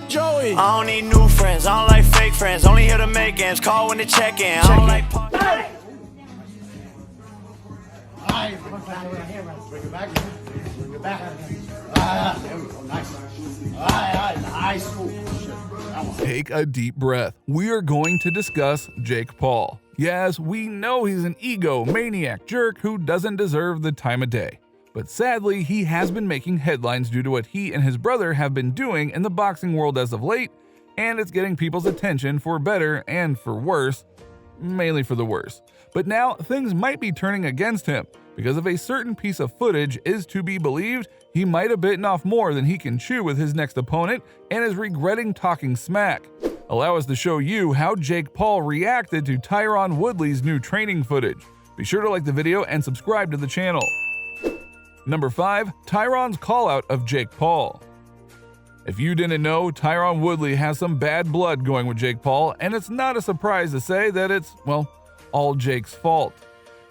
Joey. I don't need new friends, I don't like fake friends. Only here to make ends, call when to check in. I don't like Hey! Alright, bring it back. Bring it back. There we go, nice. Alright, nice. Take a deep breath. We are going to discuss Jake Paul. Yes, we know he's an egomaniac jerk who doesn't deserve the time of day. But sadly, he has been making headlines due to what he and his brother have been doing in the boxing world as of late, and it's getting people's attention for better and for worse, mainly for the worse. But now things might be turning against him, because if a certain piece of footage is to be believed, he might have bitten off more than he can chew with his next opponent and is regretting talking smack. Allow us to show you how Jake Paul reacted to Tyron Woodley's new training footage. Be sure to like the video and subscribe to the channel. Number 5. Tyron's call-out of Jake Paul. If you didn't know, Tyron Woodley has some bad blood going with Jake Paul, and it's not a surprise to say that it's, well, all Jake's fault.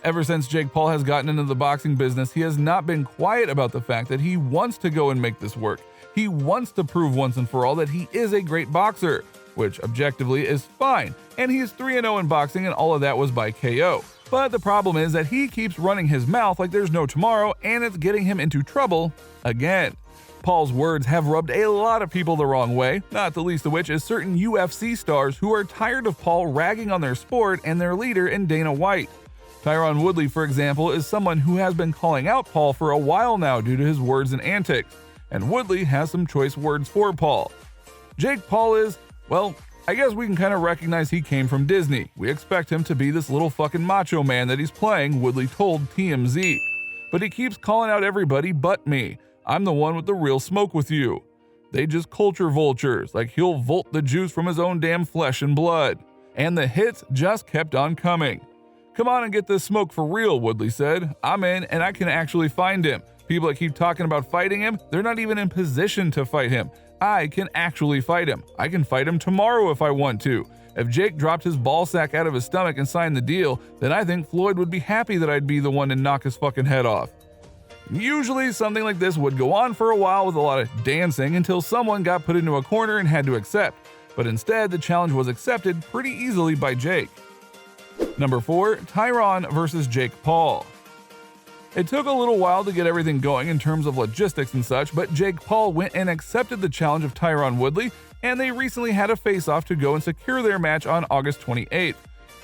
Ever since Jake Paul has gotten into the boxing business, he has not been quiet about the fact that he wants to go and make this work. He wants to prove once and for all that he is a great boxer, which objectively is fine, and he is 3-0 in boxing, and all of that was by KO. But the problem is that he keeps running his mouth like there's no tomorrow, and it's getting him into trouble again. Paul's words have rubbed a lot of people the wrong way, not the least of which is certain UFC stars who are tired of Paul ragging on their sport and their leader in Dana White. Tyron Woodley, for example, is someone who has been calling out Paul for a while now due to his words and antics, and Woodley has some choice words for Paul. Jake Paul is, well, I guess we can kind of recognize he came from Disney. We expect him to be this little fucking macho man that he's playing, Woodley told TMZ. But he keeps calling out everybody but me. I'm the one with the real smoke with you. They just culture vultures, like he'll volt the juice from his own damn flesh and blood. And the hits just kept on coming. Come on and get this smoke for real, Woodley said. I'm in and I can actually find him. People that keep talking about fighting him, they're not even in position to fight him. I can actually fight him. I can fight him tomorrow if I want to. If Jake dropped his ball sack out of his stomach and signed the deal, then I think Floyd would be happy that I'd be the one to knock his fucking head off. Usually something like this would go on for a while with a lot of dancing until someone got put into a corner and had to accept. But instead, the challenge was accepted pretty easily by Jake. Number 4. Tyron versus Jake Paul. It took a little while to get everything going in terms of logistics and such, but Jake Paul went and accepted the challenge of Tyron Woodley, and they recently had a face-off to go and secure their match on August 28th.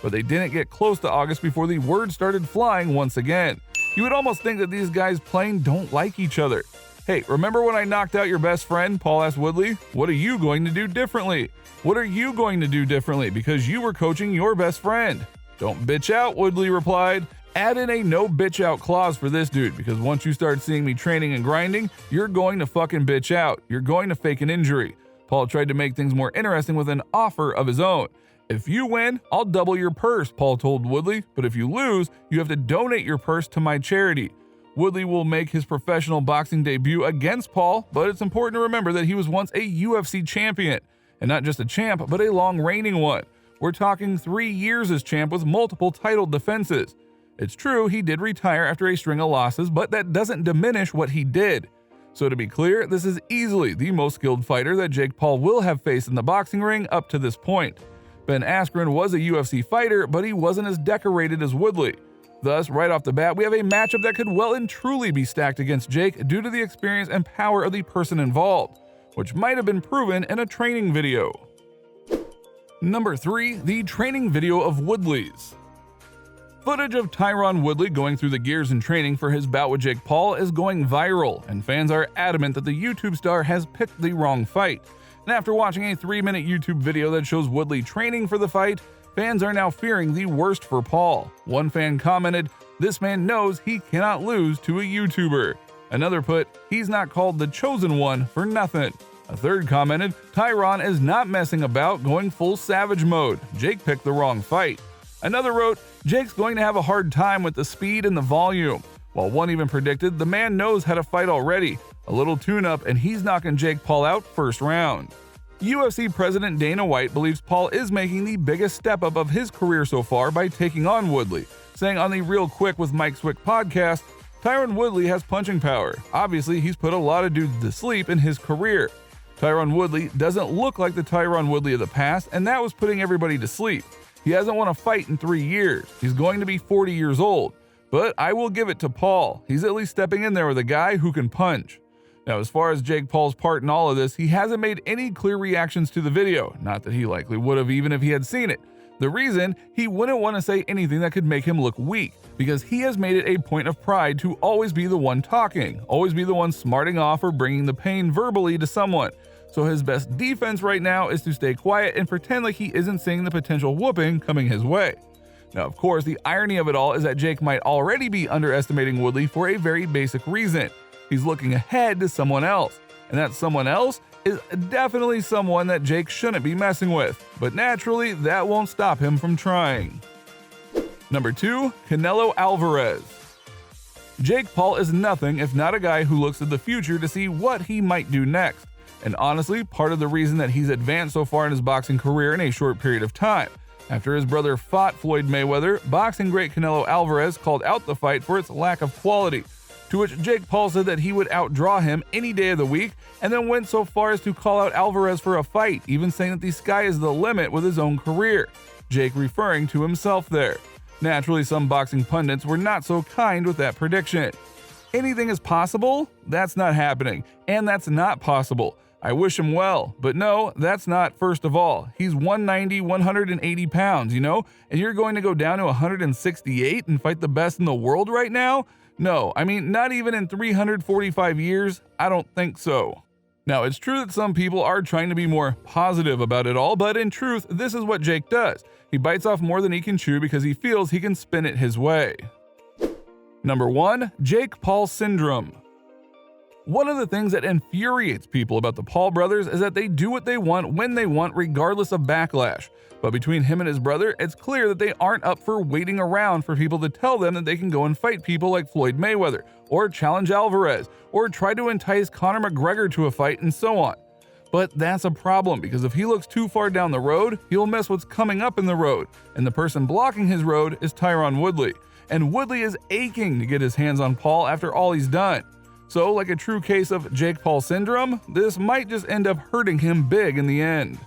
But they didn't get close to August before the word started flying once again. You would almost think that these guys plain don't like each other. Hey, remember when I knocked out your best friend? Paul asked Woodley. What are you going to do differently? What are you going to do differently because you were coaching your best friend? Don't bitch out, Woodley replied. Add in a no bitch out clause for this dude, because once you start seeing me training and grinding, you're going to fucking bitch out. You're going to fake an injury. Paul tried to make things more interesting with an offer of his own. If you win, I'll double your purse, Paul told Woodley, but if you lose, you have to donate your purse to my charity. Woodley will make his professional boxing debut against Paul, but it's important to remember that he was once a UFC champion, and not just a champ, but a long reigning one. We're talking 3 years as champ with multiple title defenses. It's true, he did retire after a string of losses, but that doesn't diminish what he did. So to be clear, this is easily the most skilled fighter that Jake Paul will have faced in the boxing ring up to this point. Ben Askren was a UFC fighter, but he wasn't as decorated as Woodley. Thus, right off the bat, we have a matchup that could well and truly be stacked against Jake due to the experience and power of the person involved, which might have been proven in a training video. Number 3. The training video of Woodley's. Footage of Tyron Woodley going through the gears in training for his bout with Jake Paul is going viral, and fans are adamant that the YouTube star has picked the wrong fight. And after watching a 3-minute YouTube video that shows Woodley training for the fight, fans are now fearing the worst for Paul. One fan commented, "This man knows he cannot lose to a YouTuber." Another put, "He's not called the chosen one for nothing." A third commented, "Tyron is not messing about, going full savage mode. Jake picked the wrong fight." Another wrote, "Jake's going to have a hard time with the speed and the volume." While one even predicted, "The man knows how to fight already. A little tune-up and he's knocking Jake Paul out first round." UFC President Dana White believes Paul is making the biggest step up of his career so far by taking on Woodley, saying on the Real Quick with Mike Swick podcast, "Tyron Woodley has punching power. Obviously, he's put a lot of dudes to sleep in his career. Tyron Woodley doesn't look like the Tyron Woodley of the past, and that was putting everybody to sleep. He hasn't won a fight in 3 years. He's going to be 40 years old. But I will give it to Paul. He's at least stepping in there with a guy who can punch. Now, as far as Jake Paul's part in all of this, he hasn't made any clear reactions to the video. Not that he likely would have even if he had seen it. The reason, he wouldn't want to say anything that could make him look weak, because he has made it a point of pride to always be the one talking, always be the one smarting off or bringing the pain verbally to someone. So his best defense right now is to stay quiet and pretend like he isn't seeing the potential whooping coming his way. Now, of course, the irony of it all is that Jake might already be underestimating Woodley for a very basic reason. He's looking ahead to someone else, and that someone else is definitely someone that Jake shouldn't be messing with, but naturally, that won't stop him from trying. Number 2, Canelo Alvarez. Jake Paul is nothing if not a guy who looks at the future to see what he might do next, and honestly, part of the reason that he's advanced so far in his boxing career in a short period of time. After his brother fought Floyd Mayweather, boxing great Canelo Alvarez called out the fight for its lack of quality, to which Jake Paul said that he would outdraw him any day of the week, and then went so far as to call out Alvarez for a fight, even saying that the sky is the limit with his own career, Jake referring to himself there. Naturally, some boxing pundits were not so kind with that prediction. Anything is possible? That's not happening, and that's not possible. I wish him well, but no, that's not. First of all, he's 190, 180 pounds, and you're going to go down to 168 and fight the best in the world right now? No, I mean, not even in 345 years, I don't think so. Now, it's true that some people are trying to be more positive about it all, but in truth, this is what Jake does. He bites off more than he can chew because he feels he can spin it his way. Number 1, Jake Paul syndrome. One of the things that infuriates people about the Paul brothers is that they do what they want when they want, regardless of backlash. But between him and his brother, it's clear that they aren't up for waiting around for people to tell them that they can go and fight people like Floyd Mayweather, or challenge Alvarez, or try to entice Conor McGregor to a fight, and so on. But that's a problem, because if he looks too far down the road, he'll miss what's coming up in the road, and the person blocking his road is Tyron Woodley. And Woodley is aching to get his hands on Paul after all he's done. So, like a true case of Jake Paul syndrome, this might just end up hurting him big in the end.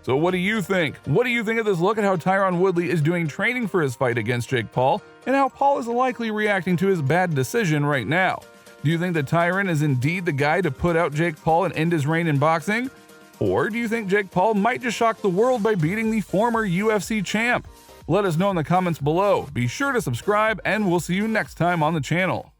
So what do you think? What do you think of this look at how Tyron Woodley is doing training for his fight against Jake Paul, and how Paul is likely reacting to his bad decision right now? Do you think that Tyron is indeed the guy to put out Jake Paul and end his reign in boxing? Or do you think Jake Paul might just shock the world by beating the former UFC champ? Let us know in the comments below. Be sure to subscribe, and we'll see you next time on the channel.